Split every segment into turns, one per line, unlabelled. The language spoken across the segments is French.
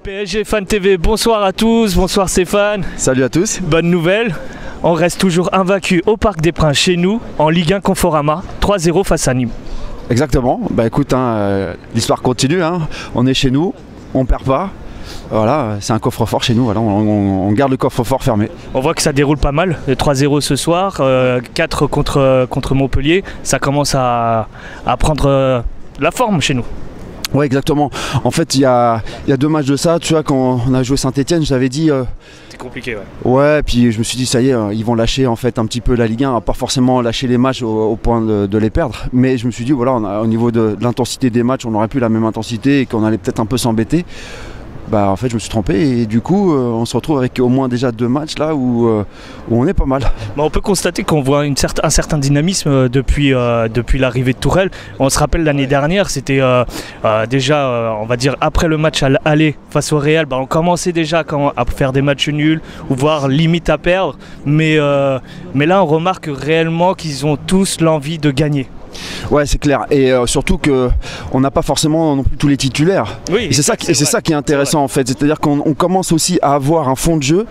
PSG Fan TV, bonsoir à tous, bonsoir Stéphane.
Salut à tous.
Bonne nouvelle, on reste toujours invaincu au Parc des Princes chez nous, en Ligue 1 Conforama, 3-0 face à Nîmes.
Exactement, bah écoute, l'histoire continue, on est chez nous, on perd pas. Voilà, c'est un coffre-fort chez nous, voilà, on garde le coffre-fort fermé.
On voit que ça déroule pas mal, 3-0 ce soir, 4 contre Montpellier, ça commence à prendre la forme chez nous.
Ouais, exactement. En fait, il y a 2 matchs de ça. Tu vois, quand on a joué Saint-Etienne, j'avais dit.
C'est compliqué, ouais.
Ouais, puis je me suis dit, ça y est, ils vont lâcher en fait un petit peu la Ligue 1, pas forcément lâcher les matchs au point de les perdre. Mais je me suis dit, voilà, au niveau de l'intensité des matchs, on aurait pu la même intensité et qu'on allait peut-être un peu s'embêter. Bah en fait je me suis trompé et du coup on se retrouve avec au moins déjà 2 matchs là où on est pas mal.
Bah, on peut constater qu'on voit un certain dynamisme depuis l'arrivée de Tourelle. On se rappelle l'année dernière, c'était déjà on va dire après le match à l'aller face au Real, bah, on commençait déjà à faire des matchs nuls ou voire limite à perdre, mais là on remarque réellement qu'ils ont tous l'envie de gagner.
Ouais, c'est clair, et surtout qu'on n'a pas forcément non plus tous les titulaires.
Oui,
et c'est ça qui est intéressant en fait, c'est-à-dire qu'on commence aussi à avoir un fond de jeu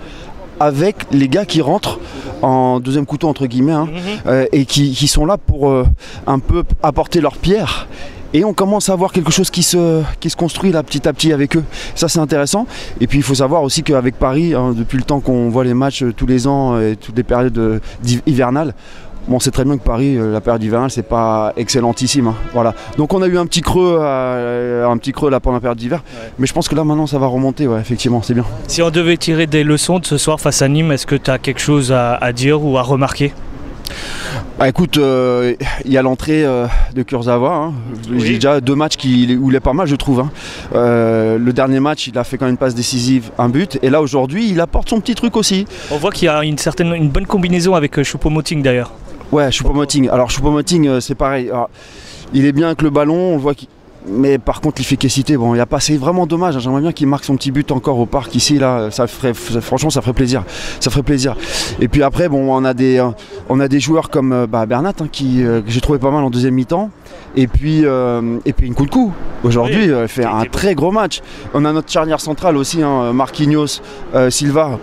avec les gars qui rentrent en deuxième couteau entre guillemets et qui sont là pour un peu apporter leur pierre. Et on commence à voir quelque chose qui se construit là petit à petit avec eux. Ça c'est intéressant. Et puis il faut savoir aussi qu'avec Paris, depuis le temps qu'on voit les matchs tous les ans et toutes les périodes hivernales, bon, on sait très bien que Paris, la période hivernale, c'est pas excellentissime. Voilà. Donc on a eu un petit creux là pendant la période d'hiver. Ouais. Mais je pense que là maintenant ça va remonter, ouais, effectivement, c'est bien.
Si on devait tirer des leçons de ce soir face à Nîmes, est-ce que tu as quelque chose à dire ou à remarquer?
Ah, écoute, il y a l'entrée de Kurzawa. Oui. J'ai déjà 2 matchs où il est pas mal, je trouve. Le dernier match, il a fait quand même une passe décisive, un but. Et là, aujourd'hui, il apporte son petit truc aussi.
On voit qu'il y a une bonne combinaison avec Choupo-Moting d'ailleurs.
Ouais, Choupo-Moting. Alors, Choupo-Moting, c'est pareil. Alors, il est bien avec le ballon, on voit qu'il... Mais par contre l'efficacité, bon, il a pas, c'est vraiment dommage. J'aimerais bien qu'il marque son petit but encore au parc ici là. Franchement, ça ferait plaisir. Ça ferait plaisir. Et puis après, bon, on a des joueurs comme Bernat que j'ai trouvé pas mal en deuxième mi-temps. Et puis Nkunku aujourd'hui fait un très gros match. On a notre charnière centrale aussi, Marquinhos, Silva.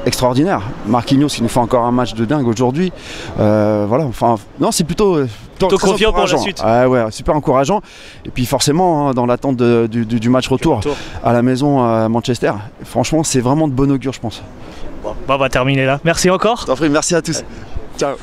Extraordinaire. Marquinhos qui nous fait encore un match de dingue aujourd'hui. Voilà, enfin, non, c'est plutôt
confiant pour la suite.
Ouais, super encourageant. Et puis forcément, dans l'attente du match retour à la maison à Manchester, franchement, c'est vraiment de bon augure, je pense.
Bon, on va terminer là. Merci encore.
Je t'en prie, merci à tous. Ciao.